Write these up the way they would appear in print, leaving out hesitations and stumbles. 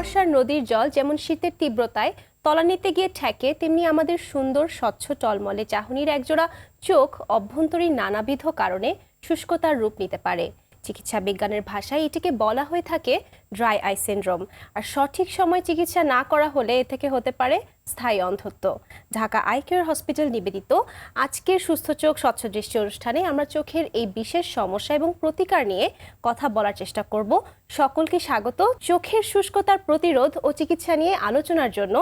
কুয়াশার নদীর জল যেমন শীতের তীব্রতায় তলানিতে গিয়ে ঠেকে, তেমনি আমাদের সুন্দর স্বচ্ছ টলমলে চাহনির একজোড়া চোখ অভ্যন্তরীণ নানাবিধ কারণে শুষ্কতার রূপ নিতে পারে। চিকিৎসা বিজ্ঞানের ভাষায় এটিকে বলা হয়ে থাকে ড্রাই আই সিনড্রোম। আর সঠিক সময় চিকিৎসা না করা হলে এ থেকে হতে পারে স্থায়ী অন্ধত্ব। ঢাকা আই কেয়ার হসপিটাল নিবেদিত আজকের সুস্থ চোখ স্বচ্ছ দৃষ্টি অনুষ্ঠানে আমরা চোখের এই বিশেষ সমস্যা এবং প্রতিকার নিয়ে কথা বলার চেষ্টা করব। সকলকে স্বাগত। চোখের শুষ্কতার প্রতিরোধ ও চিকিৎসা নিয়ে আলোচনার জন্য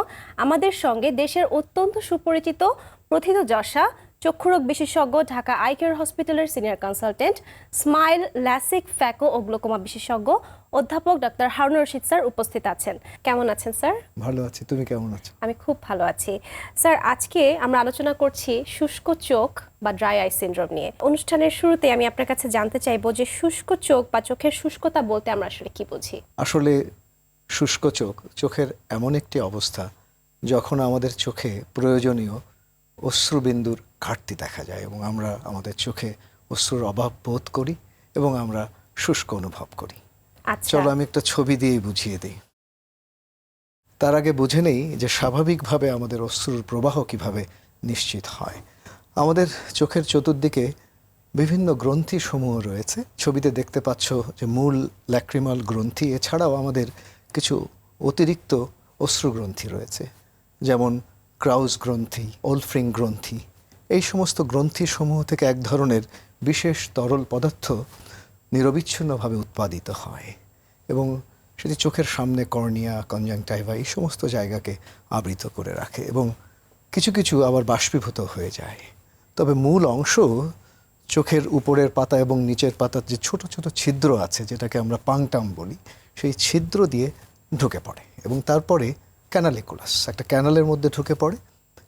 আমাদের সঙ্গে দেশের অত্যন্ত সুপরিচিত প্রথিতযশা চক্ষুরোগ বিশেষজ্ঞ, ঢাকা আই কেয়ার হসপিটালের senior consultant, smile, LASIK, phaco ও গ্লোকোমা বিশেষজ্ঞ অধ্যাপক ডক্টর হারুনুর রশিদ স্যার উপস্থিত আছেন। কেমন আছেন স্যার? ভালো আছি, তুমি কেমন আছো? আমি খুব ভালো আছি স্যার। আজকে আমরা আলোচনা করছি শুষ্ক চোখ বা ড্রাই আই সিনড্রোম নিয়ে। অনুষ্ঠানের শুরুতে আমি আপনার কাছে জানতে চাইবো যে শুষ্ক চোখ বা চোখের শুষ্কতা বলতে আমরা আসলে কি বুঝি? আসলে শুষ্ক চোখের এমন একটি অবস্থা যখন আমাদের চোখে প্রয়োজনীয় অশ্রুবিন্দুর ঘাটতি দেখা যায় এবং আমরা আমাদের চোখে অশ্রুর অভাব বোধ করি এবং আমরা শুষ্ক অনুভব করি। আচ্ছা, চলো আমি একটা ছবি দিয়ে বুঝিয়ে দিই। তার আগে বুঝে নেই যে স্বাভাবিকভাবে আমাদের অশ্রুর প্রবাহ কিভাবে নিশ্চিত হয়। আমাদের চোখের চতুর্দিকে বিভিন্ন গ্রন্থি সমূহ রয়েছে। ছবিতে দেখতে পাচ্ছ যে মূল ল্যাক্রিমাল গ্রন্থি, এছাড়াও আমাদের কিছু অতিরিক্ত অশ্রুগ্রন্থি রয়েছে, যেমন ক্রাউজ গ্রন্থি, ওলফ্রিং গ্রন্থি। এই সমস্ত গ্রন্থি সমূহ থেকে এক ধরনের বিশেষ তরল পদার্থ নিরবিচ্ছিন্নভাবে উৎপাদিত হয় এবং সেটি চোখের সামনে কর্নিয়া, কনজাংটাইভা এই সমস্ত জায়গাকে আবৃত করে রাখে এবং কিছু কিছু আবার বাষ্পীভূত হয়ে যায়। তবে মূল অংশ চোখের উপরের পাতা এবং নিচের পাতার যে ছোট ছোট ছিদ্র আছে, যেটাকে আমরা পাংটাম বলি, সেই ছিদ্র দিয়ে ঢুকে পড়ে এবং তারপরে ক্যানালিকুলাস একটা ক্যানালের মধ্যে ঢুকে পড়ে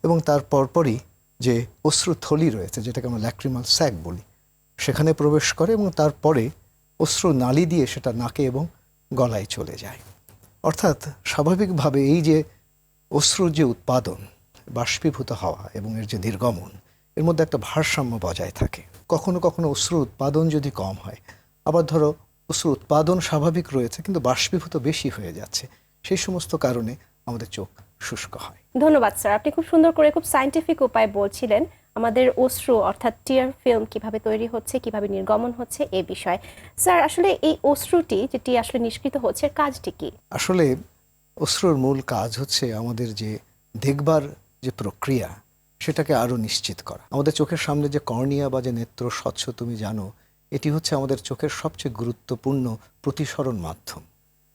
এবং তার পরপরই যে অশ্রুথলি রয়েছে, যেটাকে আমরা ল্যাক্রিমাল স্যাক বলি, সেখানে প্রবেশ করে এবং তারপরে অশ্রু নালী দিয়ে সেটা নাকে এবং গলায় চলে যায়। অর্থাৎ স্বাভাবিকভাবে এই যে অশ্রুর যে উৎপাদন, বাষ্পীভূত হওয়া এবং এর যে নির্গমন, এর মধ্যে একটা ভারসাম্য বজায় থাকে। কখনো কখনো অশ্রু উৎপাদন যদি কম হয়, আবার ধরো অশ্রু উৎপাদন স্বাভাবিক রয়েছে কিন্তু বাষ্পীভূত বেশি হয়ে যাচ্ছে, সেই সমস্ত কারণে আমাদের চোখ শুষ্ক হয়। ধন্যবাদ স্যার। আপনি খুব সুন্দর করে খুব সায়েন্টিফিক উপায়ে বলছিলেন আমাদের অশ্রু অর্থাৎ টিয়ার ফিল্ম কিভাবে তৈরি হচ্ছে, কিভাবে নির্গমন হচ্ছে এ বিষয়ে। স্যার, আসলে এই অশ্রুটি যেটি আসলে নিষ্কৃত হচ্ছে এর কাজটি কি? আসলে অশ্রুর মূল কাজ হচ্ছে আমাদের যে দেখবার যে প্রক্রিয়া, সেটাকে আরও নিশ্চিত করা। আমাদের চোখের সামনে যে কর্নিয়া বা যে নেত্র স্বচ্ছ, তুমি জানো, এটি হচ্ছে আমাদের চোখের সবচেয়ে গুরুত্বপূর্ণ প্রতিসরণ মাধ্যম।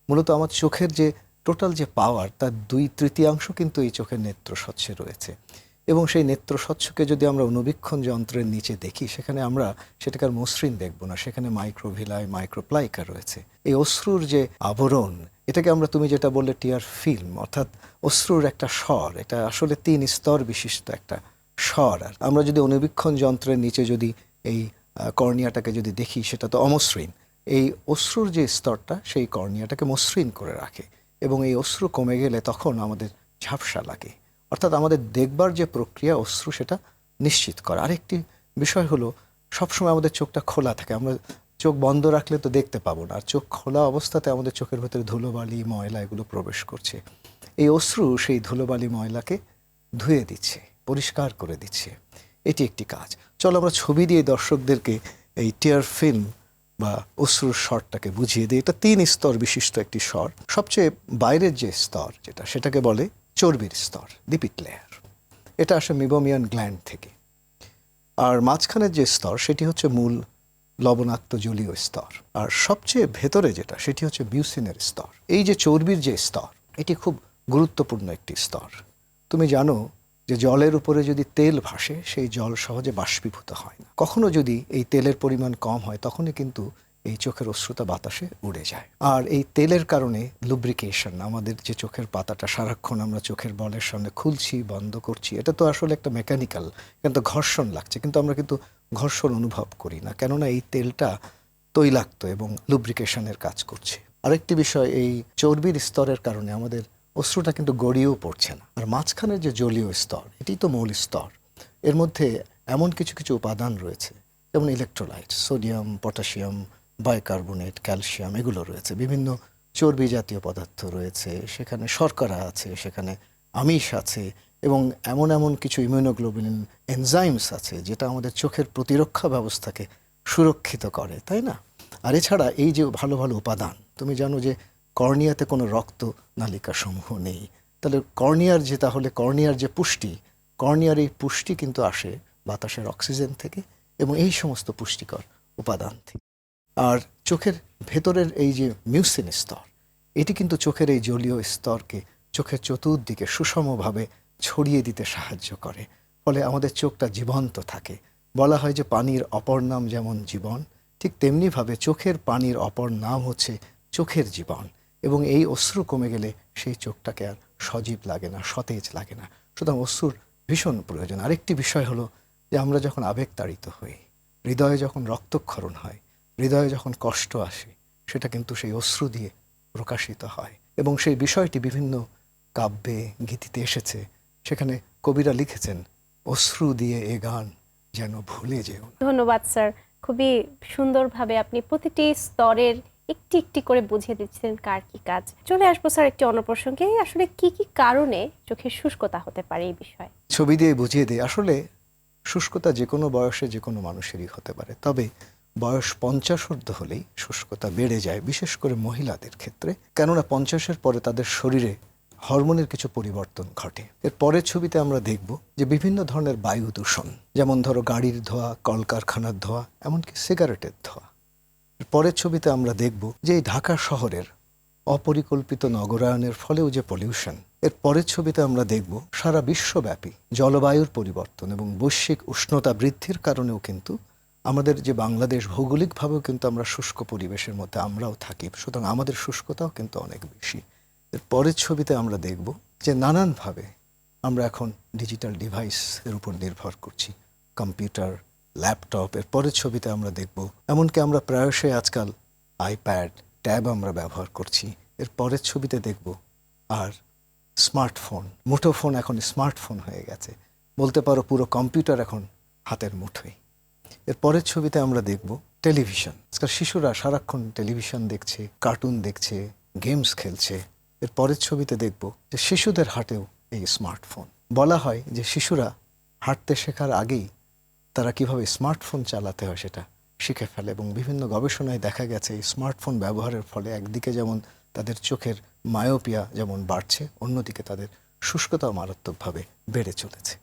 মূলত আমার চোখের যে টোটাল যে পাওয়ার, তার 2/3 কিন্তু এই চোখের নেত্র স্বচ্ছে রয়েছে এবং সেই নেত্র স্বচ্ছকে যদি আমরা অনুবীক্ষণ যন্ত্রের নিচে দেখি, সেখানে আমরা সেটাকে আর মসৃণ দেখব না, সেখানে মাইক্রোভিলাই, মাইক্রোপ্লাইকা রয়েছে। এই অশ্রুর যে আবরণ, এটাকে আমরা, তুমি যেটা বললে, টিয়ার ফিল্ম, অর্থাৎ অশ্রুর একটা স্বর, এটা আসলে 3 স্তর বিশিষ্ট একটা স্বর। আর আমরা যদি অনুবীক্ষণ যন্ত্রের নিচে যদি এই কর্নিয়াটাকে যদি দেখি, সেটা তো অমসৃণ। এই অশ্রুর যে স্তরটা, সেই কর্নিয়াটাকে মসৃণ করে রাখে এবং এই অশ্রু কমে গেলে তখন আমাদের ঝাপসা লাগে। অর্থাৎ আমাদের দেখবার যে প্রক্রিয়া অশ্রু, সেটা নিশ্চিত করা। আরেকটি বিষয় হলো, সবসময় আমাদের চোখটা খোলা থাকে। আমরা চোখ বন্ধ রাখলে তো দেখতে পাবো না, আর চোখ খোলা অবস্থাতে আমাদের চোখের ভেতরে ধুলোবালি, ময়লা এগুলো প্রবেশ করছে। এই অশ্রু সেই ধুলোবালি ময়লাকে ধুয়ে দিচ্ছে, পরিষ্কার করে দিচ্ছে। এটি একটি কাজ। চলো আমরা ছবি দিয়ে দর্শকদেরকে এই টিয়ার ফিল্ম বা অশ্রুর স্বরটাকে বুঝিয়ে দিই। এটা 3 স্তর বিশিষ্ট একটি স্বর। সবচেয়ে বাইরের যে স্তর, সেটাকে বলে চর্বির স্তর, লিপিড লেয়ার। এটা আসে মিবোমিয়ান গ্ল্যান্ড থেকে। আর মাঝখানের যে স্তর, সেটি হচ্ছে মূল লবণাক্ত জলীয় স্তর। আর সবচেয়ে ভেতরে যেটা, সেটি হচ্ছে মিউসিনের স্তর। এই যে চর্বির যে স্তর, এটি খুব গুরুত্বপূর্ণ একটি স্তর। তুমি জানো যে জলের উপরে যদি তেল ভাসে, সেই জল সহজে বাষ্পীভূত হয় না। কখনো যদি এই তেলের পরিমাণ কম হয়, তখনই কিন্তু এই চোখের অশ্রুতা বাতাসে উড়ে যায়। আর এই তেলের কারণে লুব্রিকেশন, আমাদের যে চোখের পাতাটা সারাক্ষণ আমরা চোখের বলের সামনে খুলছি, বন্ধ করছি, এটা তো আসলে একটা মেকানিক্যাল, কিন্তু ঘর্ষণ লাগছে, কিন্তু আমরা কিন্তু ঘর্ষণ অনুভব করি না, কেননা এই তেলটা তৈলাক্ত এবং লুব্রিকেশনের কাজ করছে। আরেকটি বিষয়, এই চর্বির স্তরের কারণে আমাদের অশ্রুটা কিন্তু গড়িয়েও পড়ছে না। আর মাঝখানের যে জলীয় স্তর, এটি তো মূল স্তর। এর মধ্যে এমন কিছু কিছু উপাদান রয়েছে, যেমন electrolyte, sodium, potassium, bicarbonate, calcium, এগুলো রয়েছে। বিভিন্ন চর্বি জাতীয় পদার্থ রয়েছে, সেখানে শর্করা আছে, সেখানে আমিষ আছে এবং এমন এমন কিছু ইমিউনোগ্লোবুলিন এনজাইমস আছে যেটা আমাদের চোখের প্রতিরক্ষা ব্যবস্থাকে সুরক্ষিত করে, তাই না? আর এছাড়া এই যে ভালো ভালো উপাদান, তুমি জানো যে কর্নিয়াতে কোনো রক্ত নালিকা সমূহ নেই, তাহলে কর্নিয়ার যে পুষ্টি, কর্নিয়ার এই পুষ্টি কিন্তু আসে বাতাসের অক্সিজেন থেকে এবং এই সমস্ত পুষ্টিকর উপাদান থেকে। আর চোখের ভেতরের এই যে মিউসিন স্তর, এটি কিন্তু চোখের এই জলীয় স্তরকে চোখের চতুর্দিকে সুষমভাবে ছড়িয়ে দিতে সাহায্য করে, ফলে আমাদের চোখটা জীবন্ত থাকে। বলা হয় যে পানির অপর নাম যেমন জীবন, ঠিক তেমনিভাবে চোখের পানির অপর নাম হচ্ছে চোখের জীবন। এবং এই অশ্রু কমে গেলে সেই চোখটাকে আর সজীব লাগে না, সতেজ লাগে না। সুতরাং অশ্রুর ভীষণ প্রয়োজন। আরেকটি বিষয় হলো যে আমরা যখন আবেগতাড়িত হই, হৃদয়ে যখন রক্তক্ষরণ হয়, হৃদয়ে যখন কষ্ট আসে, সেটা কিন্তু সেই অশ্রু দিয়ে প্রকাশিত হয় এবং সেই বিষয়টি বিভিন্ন কাব্যে গীতিতে এসেছে। সেখানে কবিরা লিখেছেন, অশ্রু দিয়ে এ গান যেন ভুলে যেও না। ধন্যবাদ স্যার, খুবই সুন্দরভাবে আপনি প্রতিটি স্তরের একটি একটি করে বুঝিয়ে দিচ্ছেন কার কি কাজ। চলে আসবো স্যার একটি অন্য প্রসঙ্গে, আসলে কি কি কারণে চোখের শুষ্কতা হতে পারে এই বিষয়ে। ছবি দিয়ে বুঝিয়ে দিই। আসলে শুষ্কতা যে কোনো বয়সে যে কোনো মানুষেরই হতে পারে, তবে বয়স 50 ঊর্ধ্ব হলেই শুষ্কতা বেড়ে যায়, বিশেষ করে মহিলাদের ক্ষেত্রে। কেননা 50-এর পরে তাদের শরীরে হরমোনের কিছু পরিবর্তন ঘটে। এর পরের ছবিতে আমরা দেখব যে বিভিন্ন ধরনের বায়ু দূষণ, যেমন ধরো গাড়ির ধোঁয়া, কলকারখানার ধোঁয়া, এমনকি সিগারেটের ধোঁয়া। এর পরের ছবিতে আমরা দেখব যে এই ঢাকা শহরের অপরিকল্পিত নগরায়নের ফলেও যে পলিউশন। এর পরের ছবিতে আমরা দেখব সারা বিশ্বব্যাপী জলবায়ুর পরিবর্তন এবং বৈশ্বিক উষ্ণতা বৃদ্ধির কারণেও কিন্তু আমাদের যে বাংলাদেশ, ভৌগোলিকভাবেও কিন্তু আমরা শুষ্ক পরিবেশের মধ্যে আমরাও থাকি, সুতরাং আমাদের শুষ্কতাও কিন্তু অনেক বেশি। এর পরের ছবিতে আমরা দেখব যে নানানভাবে আমরা এখন ডিজিটাল ডিভাইসের উপর নির্ভর করছি, কম্পিউটার, ল্যাপটপ। এর পরের ছবিতে আমরা দেখব এমনকি আমরা প্রায়শই আজকাল আইপ্যাড, ট্যাব আমরা ব্যবহার করছি। এর পরের ছবিতে দেখব আর স্মার্টফোন, মুঠোফোন এখন স্মার্টফোন হয়ে গেছে, বলতে পারো পুরো কম্পিউটার এখন হাতের মুঠোয়। এর পরের ছবিতে আমরা দেখব টেলিভিশন। আজকাল শিশুরা সারাক্ষণ টেলিভিশন দেখছে, কার্টুন দেখছে, গেমস খেলছে। এর পরের ছবিতে দেখব যে শিশুদের হাতেও এই স্মার্টফোন। বলা হয় যে শিশুরা হাঁটতে শেখার আগেই তারা কিভাবে স্মার্টফোন চালাতে হয় সেটা শিখে ফেলে এবং বিভিন্ন গবেষণায় দেখা গেছে এই স্মার্টফোন ব্যবহারের ফলে একদিকে যেমন তাদের চোখের মায়োপিয়া যেমন বাড়ছে, অন্যদিকে তাদের শুষ্কতাও মারাত্মকভাবে বেড়ে চলেছে।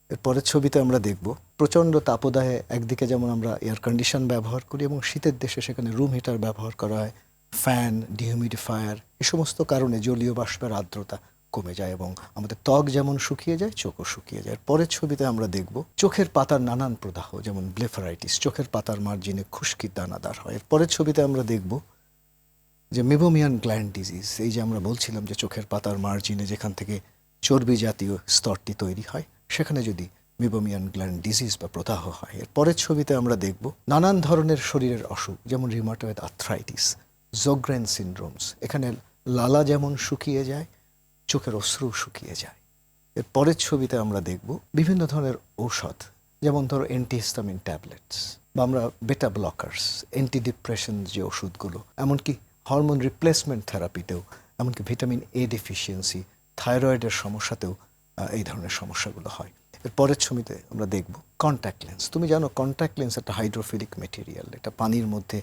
এর পরের ছবিতে আমরা দেখব প্রচণ্ড তাপদাহে একদিকে যেমন আমরা এয়ার কন্ডিশন ব্যবহার করি এবং শীতের দেশে সেখানে রুম হিটার ব্যবহার করা হয়, ফ্যান, ডিহিউমিডিফায়ার, এ সমস্ত কারণে জলীয় বাষ্পের আর্দ্রতা কমে যায় এবং আমাদের ত্বক যেমন শুকিয়ে যায়, চোখও শুকিয়ে যায়। পরের ছবিতে আমরা দেখব চোখের পাতার নানান প্রদাহ, যেমন ব্লেফারাইটিস, চোখের পাতার মার্জিনে খুশকি দানাদার হয়। এর পরের ছবিতে আমরা দেখব যে মেবোমিয়ান গ্ল্যান্ড ডিজিজ, এই যে আমরা বলছিলাম যে চোখের পাতার মার্জিনে যেখান থেকে চর্বি জাতীয় স্তরটি তৈরি হয়, সেখানে যদি মেবোমিয়ান গ্ল্যান্ড ডিজিজ বা প্রদাহ হয়। এর পরের ছবিতে আমরা দেখব নানান ধরনের শরীরের অসুখ, যেমন রিউমাটয়েড আর্থ্রাইটিস, জোগ্রেন সিনড্রোমস, এখানে লালা যেমন শুকিয়ে যায়, চোখের অশ্রু শুকিয়ে যায়। এর পরের ছবিতে আমরা দেখব বিভিন্ন ধরনের ঔষধ, যেমন ধরো অ্যান্টিহিস্টামিন ট্যাবলেটস বা আমরা বেটা ব্লকার্স, অ্যান্টি ডিপ্রেশন যে ওষুধগুলো, এমনকি হরমোন রিপ্লেসমেন্ট থেরাপিতেও, এমনকি ভিটামিন এ ডেফিসিয়েন্সি, থাইরয়েডের সমস্যাতেও এই ধরনের সমস্যাগুলো হয়। এর পরের ছবিতে আমরা দেখব কন্ট্যাক্ট লেন্স। তুমি জানো কন্ট্যাক্ট লেন্স একটা হাইড্রোফিলিক মেটেরিয়াল, এটা পানির মধ্যে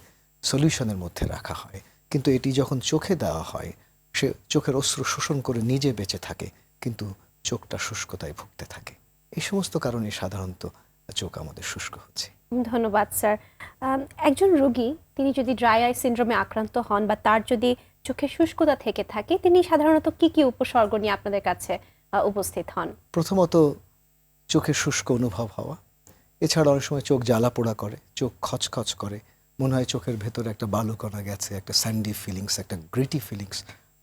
সলিউশনের মধ্যে রাখা হয়, কিন্তু এটি যখন চোখে দেওয়া হয় সে চোখের অশ্রু শোষণ করে নিজে বেঁচে থাকে, কিন্তু চোখটা শুষ্কতায় ভুগতে থাকে। এই সমস্ত কারণে সাধারণত চোখ আমাদের শুষ্ক হচ্ছে। ধন্যবাদ স্যার। একজন রোগী তিনি যদি ড্রাই আই সিনড্রোমে আক্রান্ত হন বা তার যদি চোখে শুষ্কতা থেকে থাকে, তিনি সাধারণত কি কি উপসর্গ নিয়ে আপনাদের কাছে উপস্থিত হন? প্রথমত চোখে শুষ্ক অনুভব হওয়া, এছাড়া অনেক সময় চোখ জ্বালা পোড়া করে, চোখ খচখচ করে, মনে হয় চোখের ভেতরে একটা বালুকণা গেছে, একটা স্যান্ডি ফিলিংস, একটা গ্রিটি ফিলিংস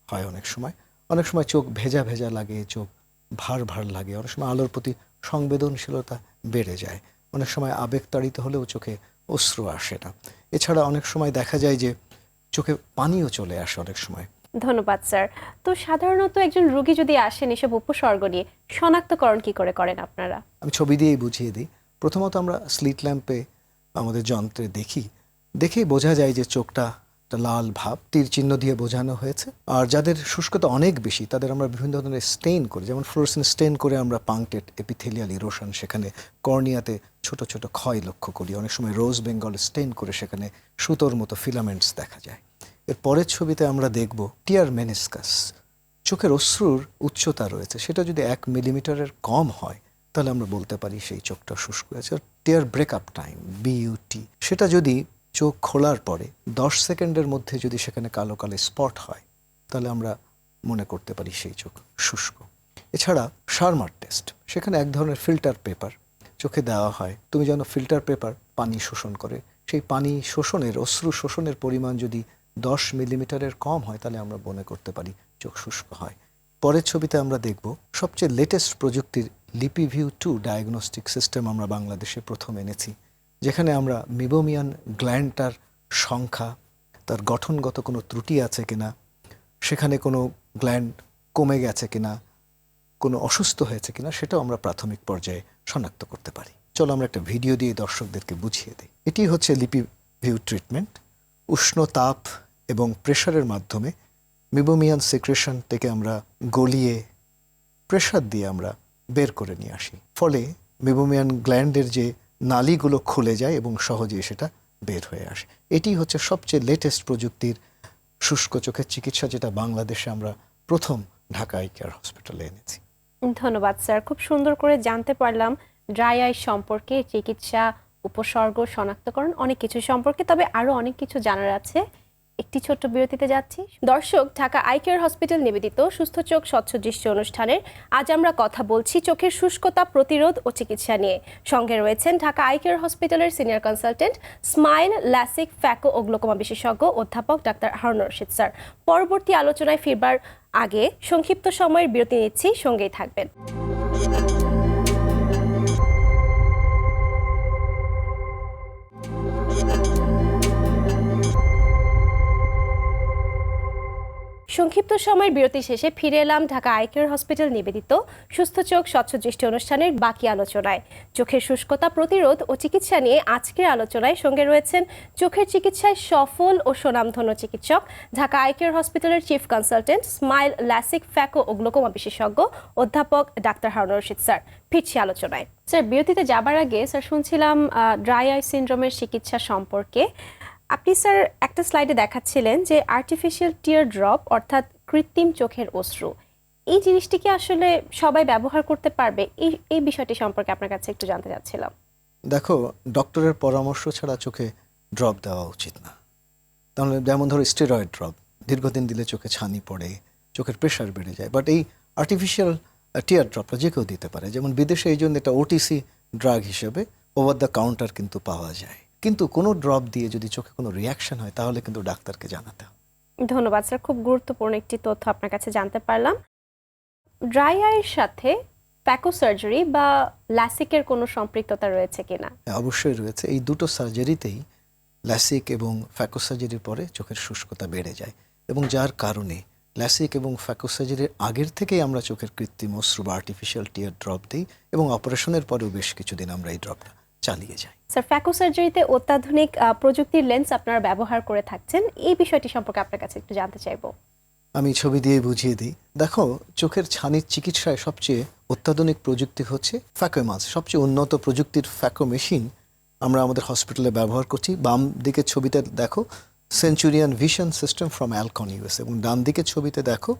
হয় অনেক সময়। অনেক সময় চোখ ভেজা ভেজা লাগে, চোখ ভার ভার লাগে, অনেক সময় আলোর প্রতি সংবেদনশীলতা বেড়ে যায়, অনেক সময় আবেগতাড়িত হলেও চোখে অশ্রু আসে না। এছাড়া অনেক সময় দেখা যায় যে চোখে পানিও চলে আসে অনেক সময়। ধন্যবাদ স্যার। তো সাধারণত একজন রোগী যদি আসেন এসব উপসর্গ নিয়ে, শনাক্তকরণ কি করে করেন আপনারা? আমি ছবি দিয়েই বুঝিয়ে দিই। প্রথমত আমরা স্লিট ল্যাম্পে আমাদের যন্ত্রে দেখেই বোঝা যায় যে চোখটা একটা লাল ভাব তীর চিহ্ন দিয়ে বোঝানো হয়েছে। আর যাদের শুষ্কতা অনেক বেশি তাদের আমরা বিভিন্ন ধরনের স্টেইন করি, যেমন ফ্লোরোসেন্ট স্টেইন করে আমরা পাংক্টেড এপিথেলিয়াল ইরোশন, সেখানে কর্নিয়াতে ছোট ছোট ক্ষয় লক্ষ্য করি। অনেক সময় রোজ বেঙ্গল স্টেইন করে সেখানে সুতোর মতো ফিলামেন্টস দেখা যায়। এর পরের ছবিতে আমরা দেখব টিয়ার মেনিসকাস। চোখের অশ্রুর উচ্চতা রয়েছে, সেটা যদি 1 মিলিমিটারের কম হয় তাহলে আমরা বলতে পারি সেই চোখটা শুষ্ক আছে। টিয়ার ব্রেকআপ টাইম বিইউটি, সেটা যদি চোখ খোলার পরে 10 সেকেন্ডের মধ্যে যদি সেখানে কালো কালো স্পট হয় তাহলে আমরা মনে করতে পারি সেই চোখ শুষ্ক। এছাড়া শার্মার টেস্ট, সেখানে এক ধরনের ফিল্টার পেপার চোখে দেওয়া হয়। তুমি জানো ফিল্টার পেপার পানি শোষণ করে, সেই পানি শোষণের অশ্রু শোষণের পরিমাণ যদি 10 মিলিমিটারের কম হয় তাহলে আমরা মনে করতে পারি চোখ শুষ্ক হয়। পরের ছবিতে আমরা দেখব সবচেয়ে লেটেস্ট প্রযুক্তির লিপিভিউ 2 ডায়াগনস্টিক সিস্টেম আমরা বাংলাদেশে প্রথম এনেছি, যেখানে আমরা মিবোমিয়ান গ্ল্যান্ডটার সংখ্যা, তার গঠনগত কোনো ত্রুটি আছে কিনা, সেখানে কোনো গ্ল্যান্ড কমে গেছে কিনা, কোনো অসুস্থ হয়েছে কিনা, সেটাও আমরা প্রাথমিক পর্যায়ে শনাক্ত করতে পারি। চলো আমরা একটা ভিডিও দিয়ে দর্শকদেরকে বুঝিয়ে দিই। এটি হচ্ছে লিপিভিউ ট্রিটমেন্ট। উষ্ণ তাপ এবং প্রেশারের মাধ্যমে মিবোমিয়ান সিক্রেশন থেকে আমরা গলিয়ে প্রেশার দিয়ে আমরা বের করে নিয়ে আসি, ফলে মিবোমিয়ান গ্ল্যান্ডের যে নালীগুলো খুলে যায় এবং সহজেই সেটা বের হয়ে আসে। এটি হচ্ছে সবচেয়ে লেটেস্ট প্রযুক্তির শুষ্ক চোখের চিকিৎসা, যেটা বাংলাদেশে আমরা প্রথম ঢাকা আই কেয়ার হসপিটালে এনেছি। ধন্যবাদ স্যার, খুব সুন্দর করে জানতে পারলাম ড্রাই আই সম্পর্কে, চিকিৎসা, উপসর্গ, শনাক্তকরণ, অনেক কিছু সম্পর্কে। তবে আরো অনেক কিছু জানার আছে, একটি ছোট্ট বিরতিতে যাচ্ছি। দর্শক, ঢাকা আই কেয়ার হসপিটাল নিবেদিত সুস্থ চোখ স্বচ্ছ দৃষ্টি অনুষ্ঠানের আজ আমরা কথা বলছি চোখের শুষ্কতা প্রতিরোধ ও চিকিৎসা নিয়ে। সঙ্গে রয়েছেন ঢাকা আই কেয়ার হসপিটালের senior consultant, smile, LASIK, phaco ও গ্লোকোমা বিশেষজ্ঞ অধ্যাপক ডাক্তার হারুন রশিদ স্যার। পরবর্তী আলোচনায় ফিরবার আগে সংক্ষিপ্ত সময়ের বিরতি নিচ্ছি, সঙ্গেই থাকবেন। সংক্ষিপ্ত সময়ের বিরতি শেষে ফিরে এলাম ঢাকা আই কেয়ার হসপিটাল নিবেদিত সুস্থ চোখ স্বচ্ছ দৃষ্টি অনুষ্ঠানের বাকি আলোচনায়। চোখের শুষ্কতা প্রতিরোধ ও চিকিৎসা নিয়ে আজকের আলোচনায় সঙ্গে রয়েছেন চোখের চিকিৎসায় সফল ও সুনামধন্য চিকিৎসক, ঢাকা আই কেয়ার হসপিটালের chief consultant, smile, LASIK, phaco ও গ্লোকোমা বিশেষজ্ঞ অধ্যাপক ডাক্তার হারুন রশিদ স্যার। ফিরছি আলোচনায়। স্যার, বিরতিতে যাবার আগে স্যার শুনছিলাম ড্রাই আই সিনড্রোমের চিকিৎসা সম্পর্কে। আপনি স্যার একটা স্লাইডে দেখাচ্ছিলেন যে আর্টিফিশিয়াল টিয়ার ড্রপ, অর্থাৎ কৃত্রিম চোখের অশ্রু, এই জিনিসটি কি আসলে সবাই ব্যবহার করতে পারবে? এই বিষয়টি সম্পর্কে আপনার কাছে একটু জানতে চাচ্ছিলাম। দেখো, ডক্টরের পরামর্শ ছাড়া চোখে ড্রপ দেওয়া উচিত না। তাহলে যেমন ধরো স্টেরয়েড ড্রপ দীর্ঘদিন দিলে চোখে ছানি পড়ে, চোখের প্রেশার বেড়ে যায়। বাট এই আর্টিফিশিয়াল টিয়ার ড্রপটা যে কেউ দিতে পারে। যেমন বিদেশে এই জন্য এটা ওটিসি ড্রাগ হিসেবে ওভার দ্য কাউন্টার কিন্তু পাওয়া যায়। কিন্তু কোনো ড্রপ দিয়ে যদি চোখে কোনো রিয়াকশন হয় তাহলে কিন্তু ডাক্তারকে জানাতে হবে। ধন্যবাদ স্যার, খুব গুরুত্বপূর্ণ একটি তথ্য আপনার কাছে জানতে পারলাম। ড্রাই আইয়ের সাথে ফ্যাকো সার্জারি বা ল্যাসিকের কোনো সম্পৃক্ততা রয়েছে কিনা? অবশ্যই রয়েছে। এই দুটো সার্জারিতেই, ল্যাসিক এবং ফ্যাকো সার্জারির পরে চোখের শুষ্কতা বেড়ে যায়, এবং যার কারণে ল্যাসিক এবং ফ্যাকো সার্জারির আগের থেকেই আমরা চোখের কৃত্রিম অশ্রু বা আর্টিফিশিয়াল টিয়ার ড্রপ দিই, এবং অপারেশনের পরেও বেশ কিছুদিন আমরা এই ড্রপটা চালিয়ে যাই। স্যার, ফ্যাকো সার্জারিতে অত্যাধুনিক প্রযুক্তির লেন্স আপনারা ব্যবহার করে থাকছেন, এই বিষয়টি সম্পর্কে আপনার কাছে একটু জানতে চাইবো। আমি ছবি দিয়ে বুঝিয়ে দিই। দেখো, চোখের ছানির চিকিৎসায় সবচেয়ে অত্যাধুনিক প্রযুক্তি হচ্ছে ফ্যাকোমাস। সবচেয়ে উন্নত প্রযুক্তির ফ্যাকো মেশিন আমরা আমাদের হসপিটালে ব্যবহার করছি। বাম দিকের ছবিতে দেখো centurion vision system from Alcon US, এবং ডান দিকের ছবিতে দেখো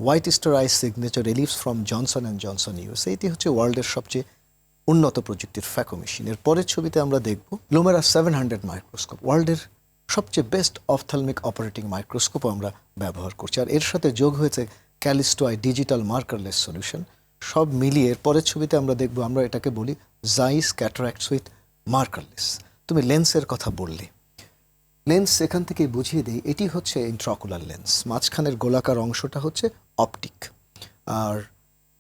white star I signature reliefs from Johnson and Johnson US. এটি হচ্ছে ওয়ার্ল্ডের সবচেয়ে উন্নত প্রযুক্তির ফ্যাকো মেশিন। এর পরের ছবিতে আমরা দেখব লুমেরা 700 মাইক্রোস্কোপ, ওয়ার্ল্ডের সবচেয়ে বেস্ট অপথ্যালমিক অপারেটিং মাইক্রোস্কোপও আমরা ব্যবহার করছি। আর এর সাথে যোগ হয়েছে Callisto I digital markerless solution. সব মিলিয়ে এর পরের ছবিতে আমরা দেখব, আমরা এটাকে বলি জাইস ক্যাটারাক্টস উইথ মার্কারলেস। তুমি লেন্সের কথা বললে, লেন্স এখান থেকে বুঝিয়ে দিই, এটি হচ্ছে ইন্ট্রাকুলার লেন্স। মাঝখানের গোলাকার অংশটা হচ্ছে অপটিক, আর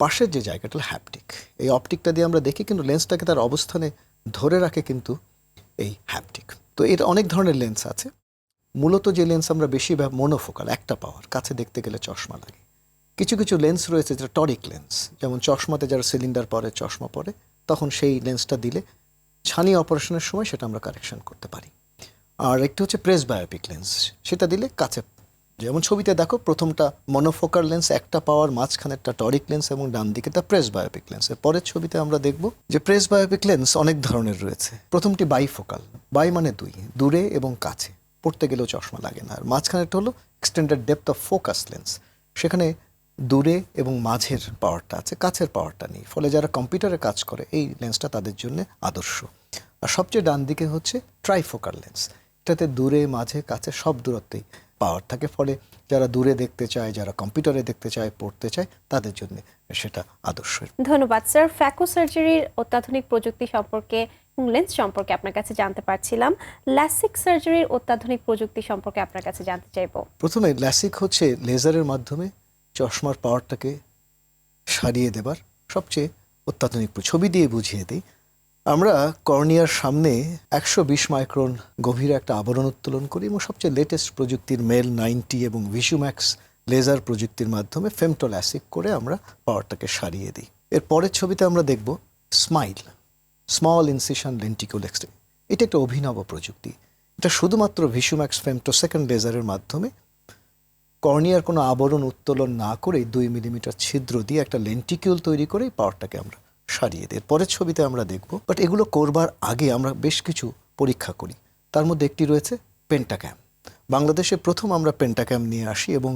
পাশের যে জায়গাটা হ্যাপটিক। এই অপটিকটা দিয়ে আমরা দেখি, কিন্তু লেন্সটাকে তার অবস্থানে ধরে রাখে কিন্তু এই হ্যাপটিক। তো এর অনেক ধরনের লেন্স আছে। মূলত যে লেন্স আমরা বেশি মনোফোকাল, একটা পাওয়ার, কাছে দেখতে গেলে চশমা লাগে। কিছু কিছু লেন্স রয়েছে যেটা টরিক লেন্স, যেমন চশমাতে যারা সিলিন্ডার পরে, চশমা পরে, তখন সেই লেন্সটা দিলে ছানি অপারেশনের সময় সেটা আমরা কারেকশন করতে পারি। আর একটি হচ্ছে প্রেসবায়োপিক লেন্স, সেটা দিলে কাছে, যেমন ছবিতে দেখো প্রথমটা মনোফোকাল লেন্স, একটা পাওয়ার, মাঝখানেরটা টরিক লেন্স এবং ডান দিকে তা প্রেসবায়োপিক লেন্স। পরের ছবিতে আমরা দেখব যে প্রেসবায়োপিক লেন্স অনেক ধরনের রয়েছে। প্রথমটি বাইফোকাল, বাই মানে দুই, দূরে এবং কাছে, পড়তে গেলেও চশমা লাগে না। আর মাঝখানেরটা হলো extended depth of focus lens, সেখানে দূরে এবং মাঝের পাওয়ারটা আছে, কাছের পাওয়ারটা নেই, ফলে যারা কম্পিউটারে কাজ করে এই লেন্সটা তাদের জন্য আদর্শ। আর সবচেয়ে ডান দিকে হচ্ছে ট্রাইফোকাল লেন্স, এটাতে দূরে মাঝে কাছে সব দূরত্বেই পাওয়ার থাকে, ফলে যারা দূরে দেখতে চায়, যারা কম্পিউটারে দেখতে চায়, পড়তে চায়, তাদের জন্য সেটা আদর্শ। ধন্যবাদ স্যার। ফ্যাকো সার্জারির অত্যাধুনিক প্রযুক্তি সম্পর্কে এবং লেন্স সম্পর্কে আপনার কাছে জানতে পারছিলাম। ল্যাসিক সার্জারির অত্যাধুনিক প্রযুক্তি সম্পর্কে আপনার কাছে জানতে চাইবো। প্রথমে ল্যাসিক হচ্ছে লেজারের মাধ্যমে চশমার পাওয়ারটাকে সারিয়ে দেবার সবচেয়ে অত্যাধুনিক ছবি দিয়ে বুঝিয়ে দিই। আমরা কর্নিয়ার সামনে 120 মাইক্রন গভীরে একটা আবরণ উত্তোলন করি এবং সবচেয়ে লেটেস্ট প্রযুক্তির মেল 90 এবং ভিসুম্যাক্স লেজার প্রযুক্তির মাধ্যমে ফেমটোল্যাসিক করে আমরা পাওয়ারটাকে সারিয়ে দিই। এর পরের ছবিতে আমরা দেখব স্মাইল, স্মল ইনসিশন লেন্টিকুল এক্সটেনশন। এটা একটা অভিনব প্রযুক্তি। এটা শুধুমাত্র ভিসুম্যাক্স ফেমটোসেকেন্ড লেজারের মাধ্যমে কর্নিয়ার কোনো আবরণ উত্তোলন না করে 2 মিলিমিটার ছিদ্র দিয়ে একটা লেন্টিকিউল তৈরি করে পাওয়ারটাকে আমরা সারিয়ে দিই। পরের ছবিতে আমরা দেখব, বাট এগুলো করবার আগে আমরা বেশ কিছু পরীক্ষা করি। তার মধ্যে একটি রয়েছে পেন্টাক্যাম। বাংলাদেশে প্রথম আমরা পেন্টাক্যাম নিয়ে আসি এবং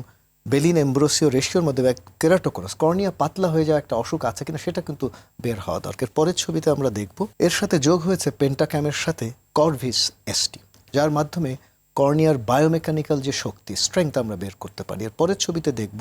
বেলিন এমব্রোসিও রেশিওর মধ্যে কেরাটোকোনাস, কর্নিয়া পাতলা হয়ে যাওয়া একটা অসুখ আছে কিনা সেটা কিন্তু বের হওয়া দরকার। পরের ছবিতে আমরা দেখব এর সাথে যোগ হয়েছে পেন্টাক্যামের সাথে করভিস এসটি, যার মাধ্যমে কর্নিয়ার বায়োমেকানিক্যাল যে শক্তি, স্ট্রেংথ আমরা বের করতে পারি। এর পরের ছবিতে দেখব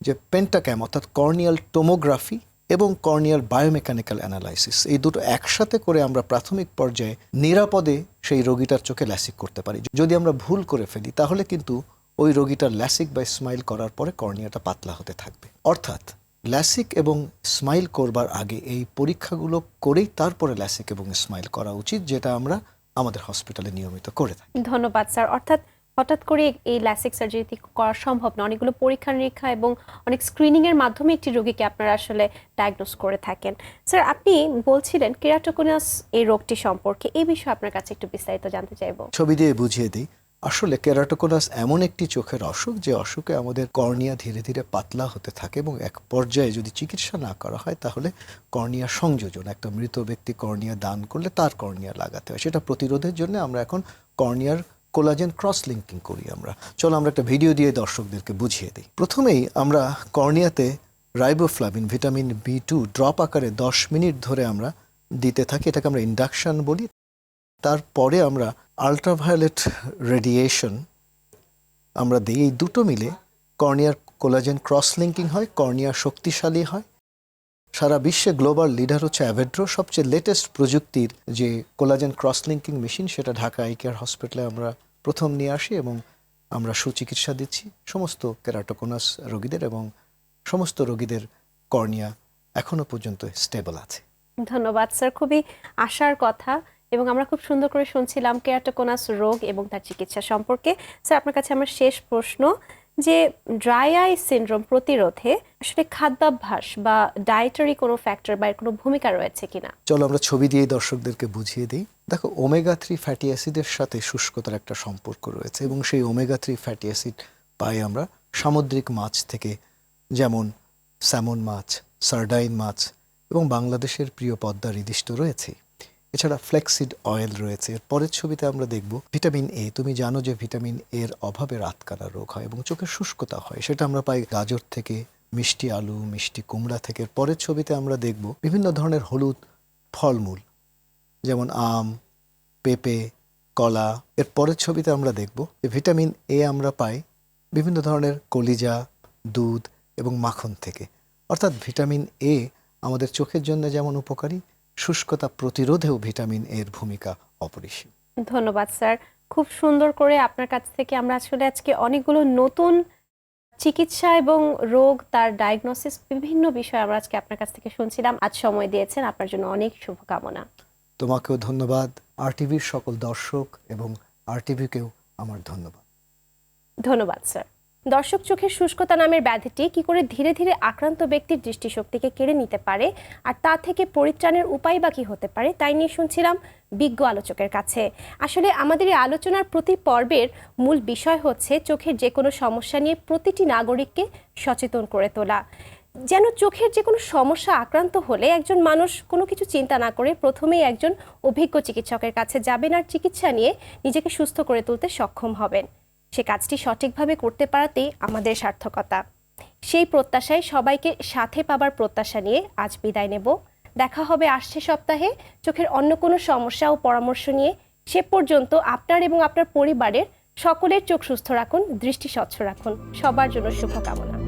যে পেন্টাক্যাম অর্থাৎ কর্নিয়াল টোমোগ্রাফি এবং কর্নিয়াল বায়োমেকানিক্যাল অ্যানালাইসিস, এই দুটো একসাথে করে আমরা প্রাথমিক পর্যায়ে নিরাপদে সেই রোগীটার চোখে ল্যাসিক করতে পারি। যদি আমরা ভুল করে ফেলি তাহলে কিন্তু ওই রোগীটার ল্যাসিক বা স্মাইল করার পরে কর্নিয়াটা পাতলা হতে থাকবে। অর্থাৎ ল্যাসিক এবং স্মাইল করবার আগে এই পরীক্ষাগুলো করেই তারপরে ল্যাসিক এবং স্মাইল করা উচিত, যেটা আমরা আমাদের হসপিটালে নিয়মিত করে থাকি। ধন্যবাদ স্যার। অর্থাৎ হঠাৎ করে এই ল্যাসিক সার্জারি করা সম্ভব না, অনেকগুলো পরীক্ষা নিরীক্ষা এবং অনেক স্ক্রিনিং এর মাধ্যমে একটি রোগীকে আপনারা আসলে ডায়াগনোস করে থাকেন। স্যার, আপনি বলছিলেন কেরাটোকোনাস এই রোগটি সম্পর্কে, এই বিষয়ে আপনার কাছে একটু বিস্তারিত জানতে চাইবো। ছবি দিয়ে বুঝিয়ে দিই। আসলে কেরাটোকোনাস এমন একটি চোখের অসুখ যে অসুখে আমাদের কর্নিয়া ধীরে ধীরে পাতলা হতে থাকে এবং এক পর্যায়ে যদি চিকিৎসা না করা হয় তাহলে কর্নিয়া সংযোজন, একটা মৃত ব্যক্তি কর্নিয়া দান করলে তার কর্নিয়া লাগাতে হয়। সেটা প্রতিরোধের জন্য আমরা এখন কর্নিয়ার কোলাজেন ক্রস লিঙ্কিং করি। চলো আমরা একটা ভিডিও দিয়ে দর্শকদেরকে বুঝিয়ে দিই। প্রথমেই আমরা কর্নিয়াতে রাইবোফ্লাভিন ভিটামিন B2 ড্রপ আকারে 10 মিনিট ধরে আমরা দিতে থাকি, এটাকে আমরা ইন্ডাকশন বলি। তারপরে আমরা আল্ট্রাভায়োলেট রেডিয়েশন আমরা দিই। এই দুটো মিলে কর্নিয়ার কোলাজেন ক্রস লিঙ্কিং হয়, কর্নিয়া শক্তিশালী হয়। সারা বিশ্বে গ্লোবাল লিডার হচ্ছে অ্যাভেড্রো। সবচেয়ে লেটেস্ট প্রযুক্তির যে কোলাজেন ক্রস লিঙ্কিং মেশিন, সেটা ঢাকা আই কেয়ার হসপিটালে আমরা প্রথম নিয়ে আসি এবং আমরা সুচিকিৎসা দিচ্ছি সমস্ত কেরাটোকোনাস রোগীদের, এবং সমস্ত রোগীদের কর্নিয়া এখনো পর্যন্ত স্টেবল আছে। ধন্যবাদ স্যার, খুবই আশার কথা। এবং আমরা খুব সুন্দর করে শুনছিলাম কেরাটোকোনাস রোগ এবং তার চিকিৎসা সম্পর্কে। স্যার, আপনার কাছে আমার শেষ প্রশ্ন, যে ড্রাই আই সিনড্রোম প্রতিরোধে আসলে খাদ্যাভ্যাস বা ডায়েটারি কোনো ফ্যাক্টর বা কোনো ভূমিকা রয়েছে কিনা? চলো আমরা ছবি দিয়ে দর্শকদেরকে বুঝিয়ে দিই। দেখো, ওমেগা 3 ফ্যাটি অ্যাসিডের সাথে শুষ্কতার একটা সম্পর্ক রয়েছে এবং সেই ওমেগা 3 ফ্যাটি অ্যাসিড পাই আমরা সামুদ্রিক মাছ থেকে, যেমন স্যামন মাছ, সার্ডাইন মাছ এবং বাংলাদেশের প্রিয় পদ্মা রিদিষ্ট রয়েছে। এছাড়া ফ্লেক্সিড অয়েল রয়েছে। এর পরের ছবিতে আমরা দেখব ভিটামিন এ। তুমি জানো যে ভিটামিন এর অভাবে রাতকানা রোগ হয় এবং চোখের শুষ্কতা হয়, সেটা আমরা পাই গাজর থেকে, মিষ্টি আলু, মিষ্টি কুমড়া থেকে। এর পরের ছবিতে আমরা দেখব বিভিন্ন ধরনের হলুদ ফলমূল, যেমন আম, পেঁপে, কলা। এর পরের ছবিতে আমরা দেখব যে ভিটামিন এ আমরা পাই বিভিন্ন ধরনের কলিজা, দুধ এবং মাখন থেকে। অর্থাৎ ভিটামিন এ আমাদের চোখের জন্য যেমন উপকারী, শুষ্কতা প্রতিরোধেও ভিটামিন এর ভূমিকা অপরিসীম। ধন্যবাদ স্যার, খুব সুন্দর করে আপনার কাছ থেকে আমরা আসলে আজকে অনেকগুলো নতুন চিকিৎসা এবং রোগ, তার ডায়াগনোসিস, বিভিন্ন বিষয় আমরা আজকে আপনার কাছ থেকে শুনছিলাম। আজ সময় দিয়েছেন, আপনার জন্য অনেক শুভকামনা। তোমাকেও ধন্যবাদ, আরটিভির সকল দর্শক এবং আরটিভিকেও আমার ধন্যবাদ। ধন্যবাদ স্যার। দর্শক, চোখের শুষ্কতা নামের ব্যাধিটি কি করে ধীরে ধীরে আক্রান্ত ব্যক্তির দৃষ্টিশক্তিকে কেড়ে নিতে পারে আর তা থেকে পরিত্রাণের উপায় বা কি হতে পারে, তাই নিয়ে শুনছিলাম বিজ্ঞ আলোচকের কাছে। আসলে আমাদের এই আলোচনার প্রতি পর্বের মূল বিষয় হচ্ছে চোখের যে কোনো সমস্যা নিয়ে প্রতিটি নাগরিককে সচেতন করে তোলা, যেন চোখের যে কোনো সমস্যা আক্রান্ত হলে একজন মানুষ কোনো কিছু চিন্তা না করে প্রথমেই একজন অভিজ্ঞ চিকিৎসকের কাছে যাবেন আর চিকিৎসা নিয়ে নিজেকে সুস্থ করে তুলতে সক্ষম হবেন। সে কাজটি সঠিকভাবে করতে পারাতেই আমাদের সার্থকতা। সেই প্রত্যাশায় সবাইকে সাথে পাবার প্রত্যাশা নিয়ে আজ বিদায় নেব। দেখা হবে আসছে সপ্তাহে চোখের অন্য কোনো সমস্যা ও পরামর্শ নিয়ে। সে পর্যন্ত আপনার এবং আপনার পরিবারের সকলের চোখ সুস্থ রাখুন, দৃষ্টি স্বচ্ছ রাখুন। সবার জন্য শুভকামনা।